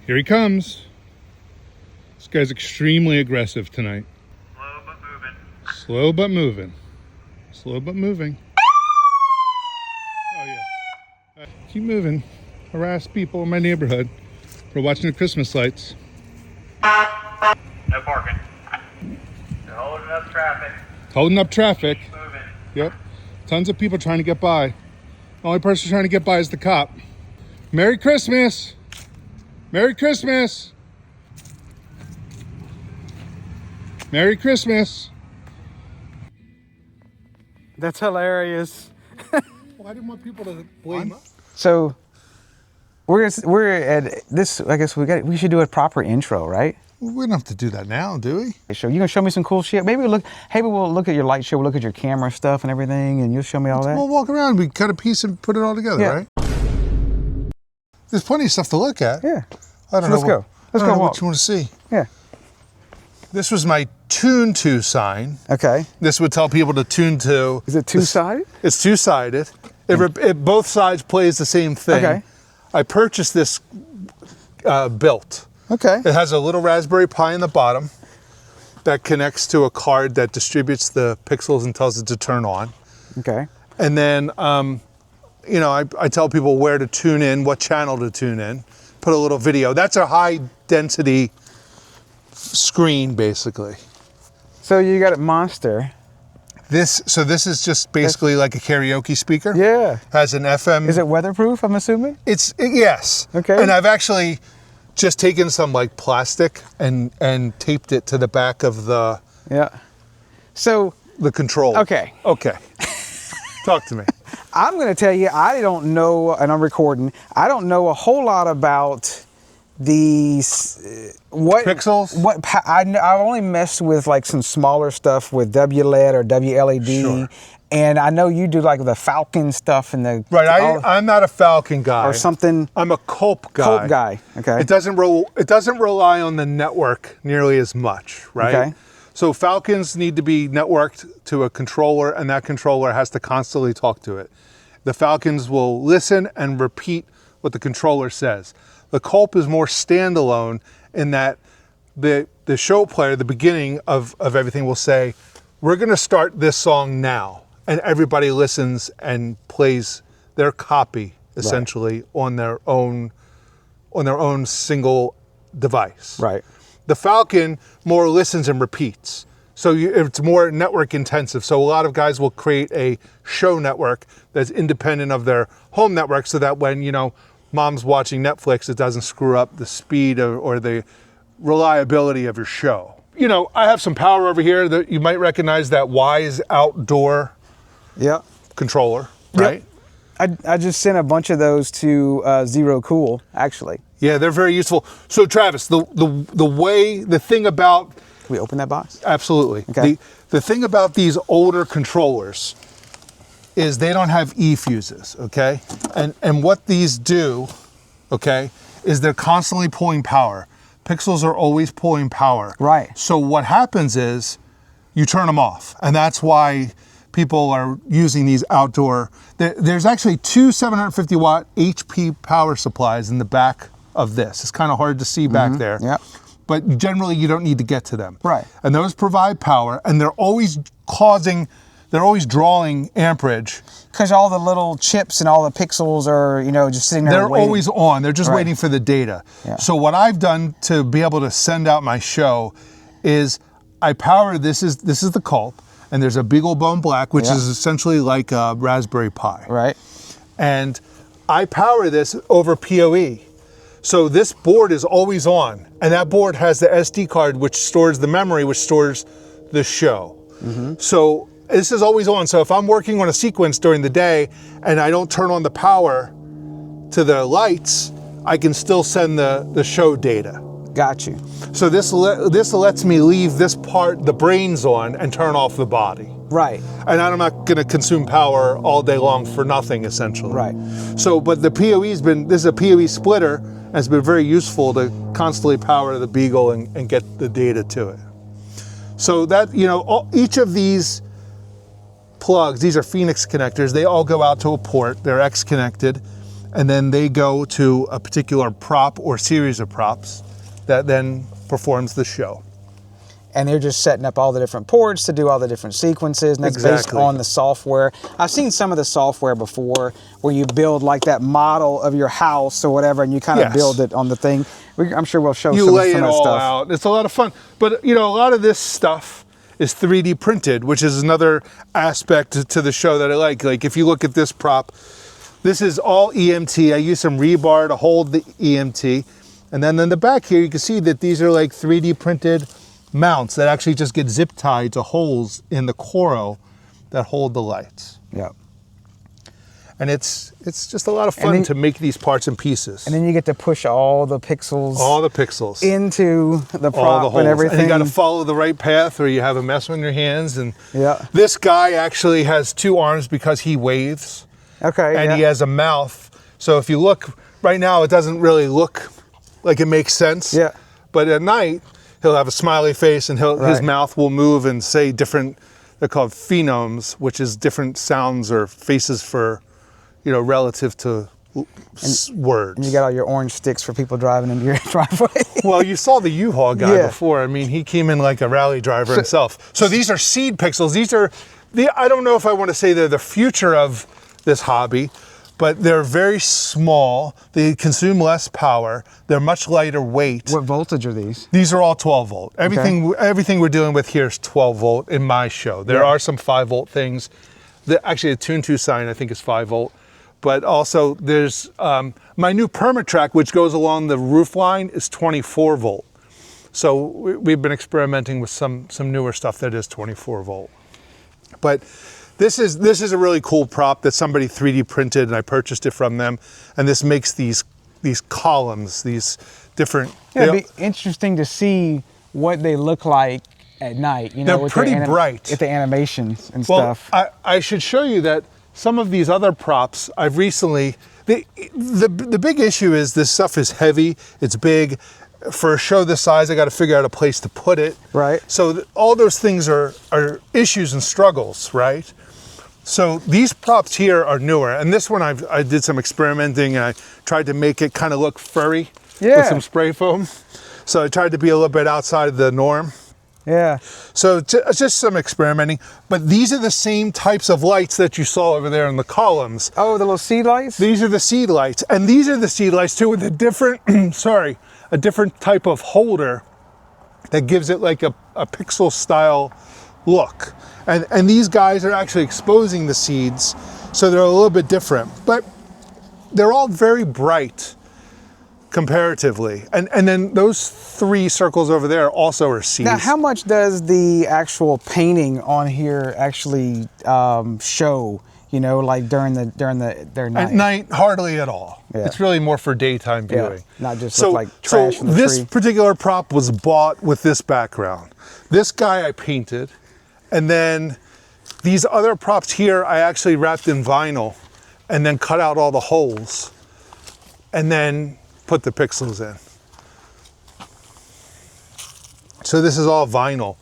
Here he comes. This guy's extremely aggressive tonight. Slow but moving. Slow but moving. Slow but moving. Oh yeah. Keep moving. Harass people in my neighborhood for watching the Christmas lights. No parking. They're holding up traffic. Holding up traffic. Keep moving. Yep. Tons of people trying to get by. The only person trying to get by is the cop. Merry Christmas! Merry Christmas! Merry Christmas! That's hilarious. Well, I didn't want people to blame us. So we're at this. I guess we should do a proper intro, right? We don't have to do that now, do we? So you gonna show me some cool shit? Maybe we'll look at your light show. We'll look at your camera stuff and everything, and you'll show me all that. We'll walk around. We cut a piece and put it all together, Yeah. right? There's plenty of stuff to look at. Yeah. I don't So know. let's go. Let's I don't go know walk. what you want to see. Yeah. This was my tune to sign. Okay. This would tell people to tune to. Is it two-sided? It's two-sided. It both sides plays the same thing. Okay. I purchased this built. Okay. It has a little Raspberry Pi in the bottom that connects to a card that distributes the pixels and tells it to turn on. Okay. And then, I tell people where to tune in, what channel to tune in, put a little video. That's a high density screen, basically. So you got a monster. This is just basically like a karaoke speaker. Yeah. Has an FM. Is it weatherproof? I'm assuming. Yes. Okay. And I've actually just taken some like plastic and taped it to the back of the So control. Okay. Talk to me. I'm going to tell you, I don't know, and I'm recording. I don't know a whole lot about these what Pixels? I've only messed with like some smaller stuff with WLED or WLED. Sure. And I know you do like the Falcon stuff and the Right. I'm not a Falcon guy or something. I'm a Culp guy. Culp guy. Okay. It doesn't rely on the network nearly as much, right? Okay. So Falcons need to be networked to a controller, and that controller has to constantly talk to it. The Falcons will listen and repeat what the controller says. The Culp is more standalone in that the show player, the beginning of everything, will say, "We're going to start this song now," and everybody listens and plays their copy essentially on their own single device. Right. The Falcon more listens and repeats. So it's more network intensive. So a lot of guys will create a show network that's independent of their home network so that when, mom's watching Netflix, it doesn't screw up the speed or the reliability of your show. I have some power over here that you might recognize, that Wise outdoor controller, right? Yep. I just sent a bunch of those to Zero Cool, actually. Yeah, they're very useful. So Travis, the thing about... Can we open that box? Absolutely. Okay. The thing about these older controllers is they don't have E-fuses, okay? And what these do, okay, is they're constantly pulling power. Pixels are always pulling power. Right. So what happens is you turn them off, and that's why people are using these outdoor... There's actually two 750 watt HP power supplies in the back of this. It's kind of hard to see back there. Yep. But generally you don't need to get to them. Right. And those provide power, and they're always drawing amperage. Because all the little chips and all the pixels are, just sitting there They're waiting. always on. They're just Right. waiting for the data. Yeah. So what I've done to be able to send out my show is I power, this is the Culp, and there's a BeagleBone Black, which is essentially like a Raspberry Pi. Right. And I power this over PoE. So this board is always on, and that board has the SD card, which stores the memory, which stores the show. So this is always on. So if I'm working on a sequence during the day and I don't turn on the power to the lights, I can still send the show data. Got you. So this lets me leave this part, the brains on, and turn off the body. Right. And I'm not going to consume power all day long for nothing, essentially. Right. So, but the PoE's this is a PoE splitter, and it's been very useful to constantly power the Beagle and get the data to it. So that, each of these plugs, these are Phoenix connectors, they all go out to a port, they're X connected, and then they go to a particular prop or series of props that then performs the show. And they're just setting up all the different ports to do all the different sequences, and that's based Exactly. on the software. I've seen some of the software before where you build like that model of your house or whatever, and you kind of Yes. build it on the thing. I'm sure we'll show You some, lay some it of that all stuff. out. It's a lot of fun. But you know, a lot of this stuff is 3D printed, which is another aspect to the show that I like. Like if you look at this prop, this is all EMT. I use some rebar to hold the EMT. And then in the back here, you can see that these are like 3D printed mounts that actually just get zip tied to holes in the coral that hold the lights. Yeah. And it's just a lot of fun then- to make these parts and pieces. And then you get to push all the pixels All the pixels. into the All prop the holes. and everything. And you got to follow the right path or you have a mess on your hands. And Yeah. this guy actually has 2 arms because he waves. Okay. And yeah. he has a mouth. So if you look right now, it doesn't really look like it makes sense. Yeah. But at night, he'll have a smiley face and his Right. mouth will move and say different, they're called phonemes, which is different sounds or faces for, you know, relative to words. And you got all your orange sticks for people driving into your driveway. Well, you saw the U-Haul guy Yeah. before. I mean, he came in like a rally driver himself. So these are seed pixels. These are I don't know if I want to say they're the future of this hobby, but they're very small. They consume less power. They're much lighter weight. What voltage are these? These are all 12 volt. Everything we're dealing with here is 12 volt in my show. There Yeah. are some 5 volt things. Actually, the Tune 2 sign I think is 5 volt. But also there's my new Permatrack, which goes along the roof line, is 24 volt. So we've been experimenting with some newer stuff that is 24 volt. But this is a really cool prop that somebody 3D printed, and I purchased it from them. And this makes these columns, these different. Yeah, it'd be interesting to see what they look like at night. You know, They're with pretty their bright. With the animations and Well, stuff. I should show you that some of these other props I've recently. The big issue is this stuff is heavy. It's big. For a show this size, I got to figure out a place to put it. Right. So all those things are issues and struggles, right? So these props here are newer, and this one I did some experimenting and I tried to make it kind of look furry Yeah. with some spray foam. So I tried to be a little bit outside of the norm. Yeah. So it's just some experimenting, but these are the same types of lights that you saw over there in the columns. Oh, the little seed lights? These are the seed lights, and these are the seed lights too with a different, a different type of holder that gives it like a pixel style look. And these guys are actually exposing the seeds, so they're a little bit different, but they're all very bright comparatively. And then those 3 circles over there also are seeds. Now, how much does the actual painting on here actually show? You know, like during their night. At night, hardly at all. Yeah. It's really more for daytime Yeah, viewing. not just look like trash from the this tree. particular prop was bought with this background. This guy I painted, and then these other props here I actually wrapped in vinyl and then cut out all the holes and then put the pixels in. So this is all vinyl.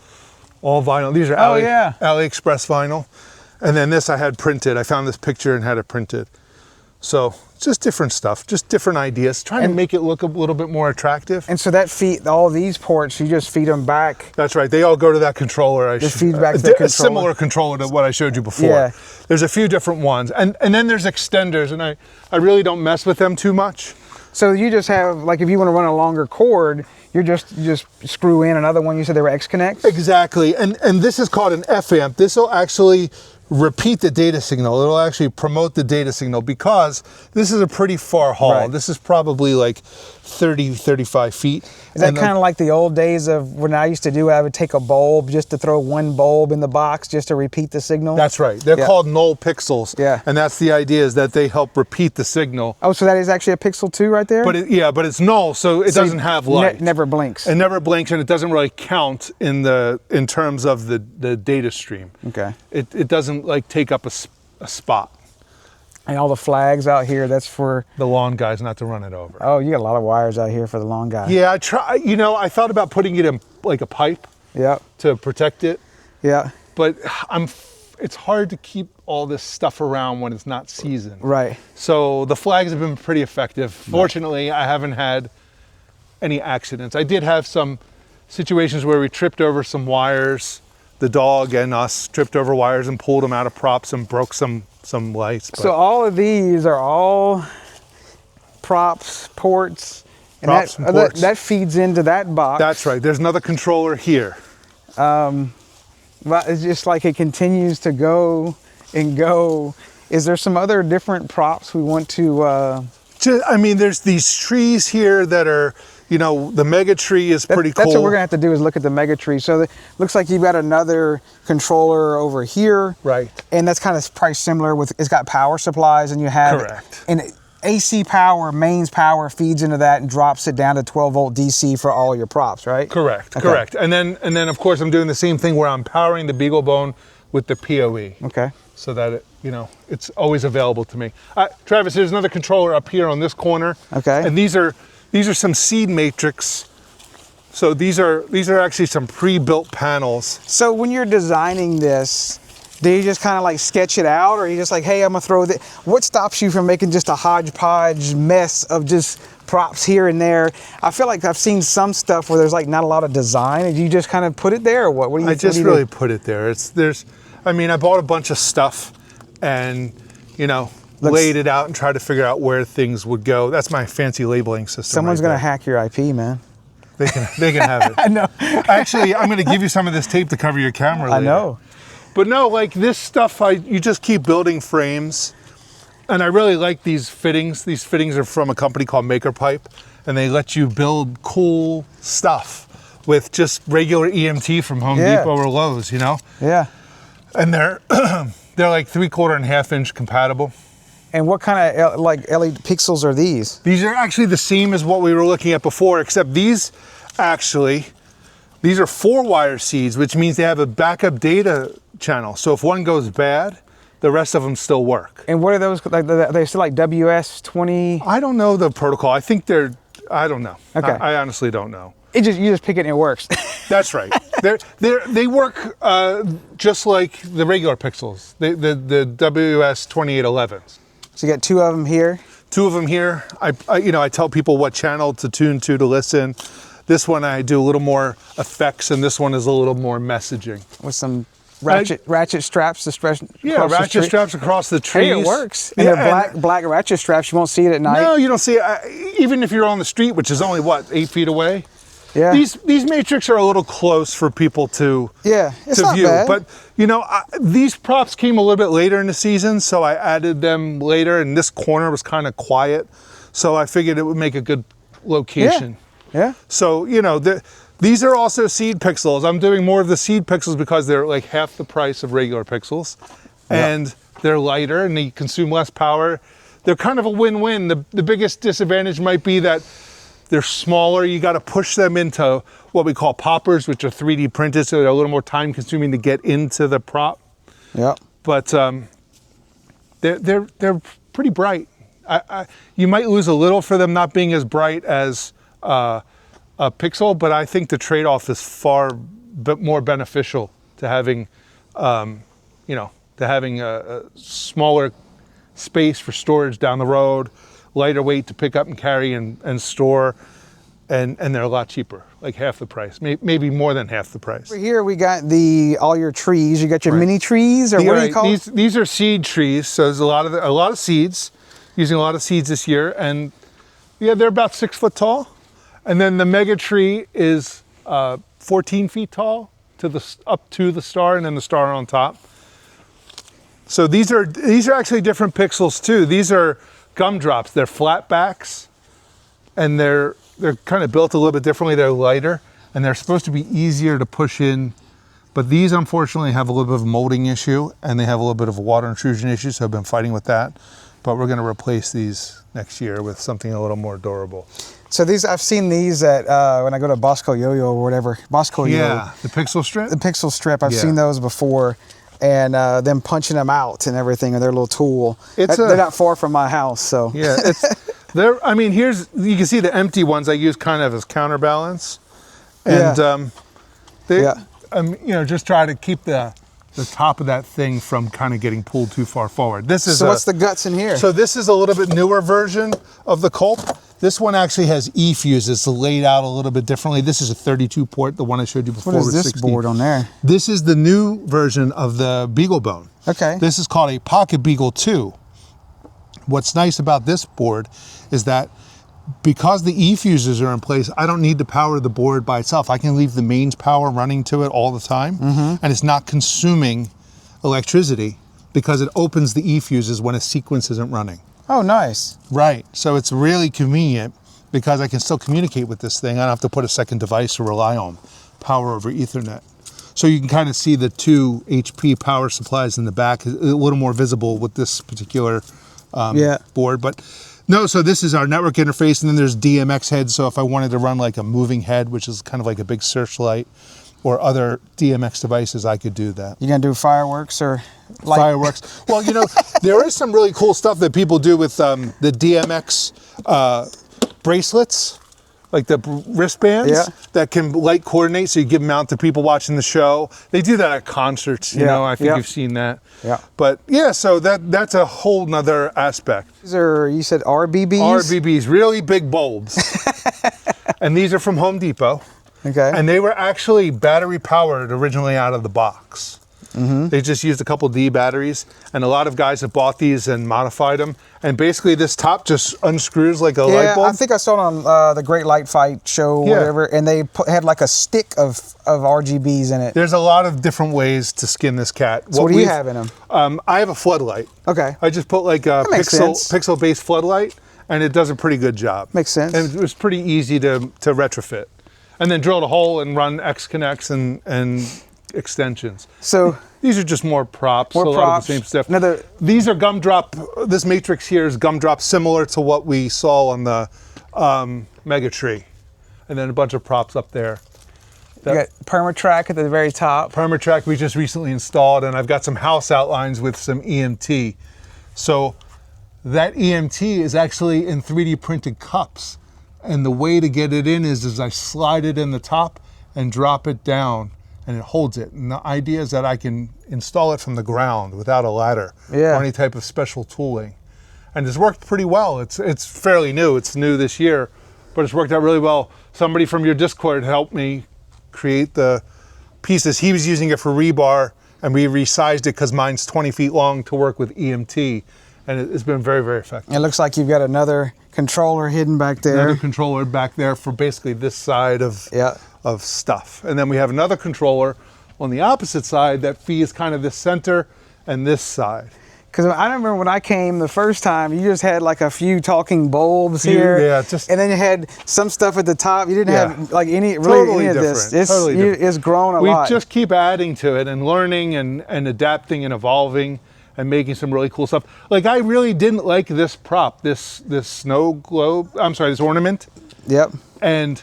All vinyl. These are Oh, yeah. AliExpress vinyl. And then this I had printed. I found this picture and had it printed. So just different stuff, just different ideas, trying to make it look a little bit more attractive. And so all these ports, you just feed them back. That's right. They all go to that controller. Just feed back to the a controller. similar controller to what I showed you before. Yeah. There's a few different ones. And then there's extenders, and I really don't mess with them too much. So you just have, like, if you want to run a longer cord, you just screw in another one. You said they were X-Connects? Exactly. And this is called an F-amp. This will actually repeat the data signal. It'll actually promote the data signal because this is a pretty far haul. Right. This is probably like 30, 35 feet. Is that And kind of like the old days of when I used to do, I would take a bulb just to throw one bulb in the box just to repeat the signal? That's right. They're Yeah. called null pixels. Yeah. And that's the idea, is that they help repeat the signal. Oh, so that is actually a pixel 2 right there? But it's null, so it doesn't have light. Never blinks. It never blinks, and it doesn't really count in terms of the data stream. Okay. It doesn't like take up a spot. And all the flags out here, that's for, The lawn guys not to run it over. oh, you got a lot of wires out here for the long guy. Yeah, I thought about putting it in like a pipe Yep. to protect it, Yeah. but I'm it's hard to keep all this stuff around when it's not seasoned. Right. So the flags have been pretty effective. Fortunately, I haven't had any accidents. I did have some situations where we tripped over some wires. The dog and us tripped over wires and pulled them out of props and broke some lights. But So all of these are all props, ports, and Props and ports. that feeds into that box. that's right. There's another controller here. But it's just like it continues to go and go. Is there some other different props we want to? I mean, there's these trees here that are, you know, the mega tree is pretty cool. That's what we're gonna have to do is look at the mega tree. So it looks like you've got another controller over here, Right. And that's kind of probably similar with it's got power supplies, and you have Correct. and AC power, mains power feeds into that and drops it down to 12 volt DC for all your props, right? Correct, Okay. correct. And then of course I'm doing the same thing where I'm powering the Beagle Bone with the PoE. Okay. So that it, you know, it's always available to me. Travis, there's another controller up here on this corner. Okay. And these are some seed matrix. So these are actually some pre-built panels. So when you're designing this, do you just kind of like sketch it out, or are you just like, hey, I'm gonna throw this? What stops you from making just a hodgepodge mess of just props here and there? I feel like I've seen some stuff where there's like not a lot of design, and you just kind of put it there, or what? What do you? I just really put it there. I mean, I bought a bunch of stuff and, you know, laid it out and tried to figure out where things would go. That's my fancy labeling system. Someone's right gonna there. hack your IP, man. They can have it. I know. Actually, I'm going to give you some of this tape to cover your camera later. I know. But no, like this stuff, you just keep building frames. And I really like these fittings. These fittings are from a company called Maker Pipe, and they let you build cool stuff with just regular EMT from Home Depot or Lowe's, you know? Yeah. And they're they're like 3/4 and 1/2 inch compatible. And what kind of like LED pixels are these? These are actually the same as what we were looking at before, except these are 4-wire seeds, which means they have a backup data channel. So if one goes bad, the rest of them still work. And what are those? Like they're still like WS20? I don't know the protocol. I think I don't know. Okay. I honestly don't know. You just pick it and it works. That's right. They work just like the regular pixels, the WS2811s. So you got 2 of them here. 2 of them here. I tell people what channel to tune to listen. This one I do a little more effects, and this one is a little more messaging. With some ratchet straps to stretch. Yeah, ratchet straps across the trees. Hey, it works. And they're black ratchet straps. You won't see it at night. No, you don't see it. Even if you're on the street, which is only, 8 feet away? Yeah. These matrix are a little close for people to it's not view. bad. But, these props came a little bit later in the season, so I added them later, and this corner was kind of quiet. So I figured it would make a good location. Yeah. So, these are also seed pixels. I'm doing more of the seed pixels because they're like half the price of regular pixels. And they're lighter and they consume less power. They're kind of a win-win. The biggest disadvantage might be that they're smaller. You got to push them into what we call poppers, which are 3D printed, so they're a little more time consuming to get into the prop. Yeah. But they're pretty bright. You might lose a little for them not being as bright as a pixel, but I think the trade-off is far more beneficial to having, a smaller space for storage down the road, lighter weight to pick up and carry and store, and they're a lot cheaper, like half the price, maybe more than half the price. Over here we got all your trees. You got your mini trees, or what do you call them? These are seed trees, so there's a lot of seeds, using a lot of seeds this year, and they're about 6 foot tall. And then the mega tree is 14 feet tall up to the star, and then the star on top. So these are actually different pixels too. These are gumdrops. They're flat backs, and they're kind of built a little bit differently. They're lighter, and they're supposed to be easier to push in. But these unfortunately have a little bit of a molding issue, and they have a little bit of a water intrusion issue. So I've been fighting with that. But we're going to replace these next year with something a little more durable. So I've seen these at when I go to Bosco Yo-Yo or whatever. Bosco Yo. Yeah, the pixel strip. The pixel strip. I've seen those before, and them punching them out and everything, and their little tool. They're not far from my house, so. Yeah, you can see the empty ones I use kind of as counterbalance, and just try to keep the the top of that thing from kind of getting pulled too far forward. This is So what's the guts in here? So this is a little bit newer version of the Culp. This one actually has E fuses laid out a little bit differently. This is a 32 port, the one I showed you before. What is with this 16. board on there? This is the new version of the Beagle Bone. Okay. This is called a Pocket Beagle 2. What's nice about this board is that because the E fuses are in place, I don't need to power the board by itself. I can leave the mains power running to it all the time, and it's not consuming electricity because it opens the E fuses when a sequence isn't running. Oh, nice. Right, so it's really convenient because I can still communicate with this thing. I don't have to put a second device or rely on power over Ethernet. So you can kind of see the 2 HP power supplies in the back, a little more visible with this particular board. But no, so this is our network interface, and then there's DMX heads. So if I wanted to run like a moving head, which is kind of like a big searchlight, or other DMX devices, I could do that. You gonna do fireworks or light? Fireworks? Well, you know, there is some really cool stuff that people do with the DMX bracelets, like the wristbands that can light coordinate, so you give them out to people watching the show. They do that at concerts, you know, I think you've seen that. Yeah. But yeah, so that's a whole nother aspect. These are, you said RBBs? RBBs, really big bulbs. And these are from Home Depot. Okay. And they were actually battery powered originally out of the box. They just used a couple D batteries, and a lot of guys have bought these and modified them. And basically this top just unscrews like a light bulb. I think I saw it on the Great Light Fight show, whatever, and they had like a stick of RGBs in it. There's a lot of different ways to skin this cat. So what do you have in them? I have a floodlight. Okay. I just put like a pixel-based floodlight, and it does a pretty good job. Makes sense. And it was pretty easy to retrofit. And then drilled a hole and run X connects and extensions. So these are just more props. More a lot of the same stuff. These are gumdrop. This matrix here is gumdrop, similar to what we saw on the Mega Tree, and then a bunch of props up there. You got Permatrack at the very top. Permatrack we just recently installed, and I've got some house outlines with some EMT. So that EMT is actually in 3D printed cups, and the way to get it in is I slide it in the top and drop it down, and it holds it. And the idea is that I can install it from the ground without a ladder or any type of special tooling. And it's worked pretty well. It's fairly new. It's new this year, but it's worked out really well. Somebody from your Discord helped me create the pieces. He was using it for rebar, and we resized it because mine's 20 feet long to work with EMT, and it's been very, very effective. It looks like you've got another controller hidden back there. Another controller back there for basically this side of stuff. And then we have another controller on the opposite side that feeds kind of this center and this side. Because I remember when I came the first time, you just had like a few talking bulbs here. And then you had some stuff at the top. You didn't have like any of this. It's grown a lot. We just keep adding to it and learning and adapting and evolving and making some really cool stuff. Like I really didn't like this prop, this snow globe, this ornament. Yep. And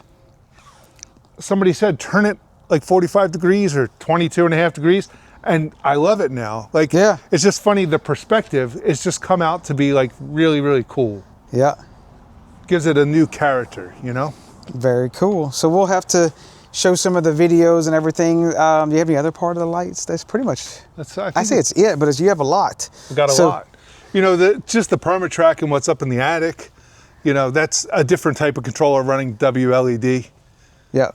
somebody said, turn it like 45 degrees or 22.5 degrees. And I love it now. Like, it's just funny, the perspective, it's just come out to be like really, really cool. Yeah. Gives it a new character, you know? Very cool. So we'll have to show some of the videos and everything. Do you have any other part of the lights? That's pretty much, I say it's it, but you have a lot. We got a lot. You know, just the Permatrack and what's up in the attic, you know, that's a different type of controller running WLED. Yeah.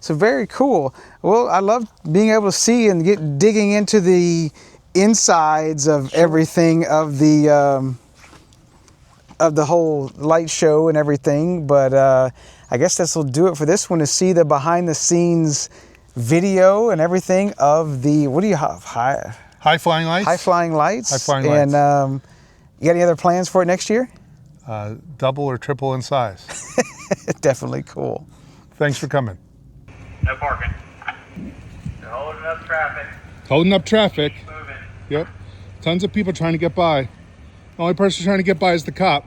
So very cool. Well, I love being able to see and digging into the insides of everything of the whole light show and everything. But I guess this will do it for this one, to see the behind the scenes video and everything of the, what do you have? High flying lights. High flying lights. High flying lights. And you got any other plans for it next year? Double or triple in size. Definitely cool. Thanks for coming. No parking. They're holding up traffic. Holding up traffic. Moving. Yep. Tons of people trying to get by. The only person trying to get by is the cop.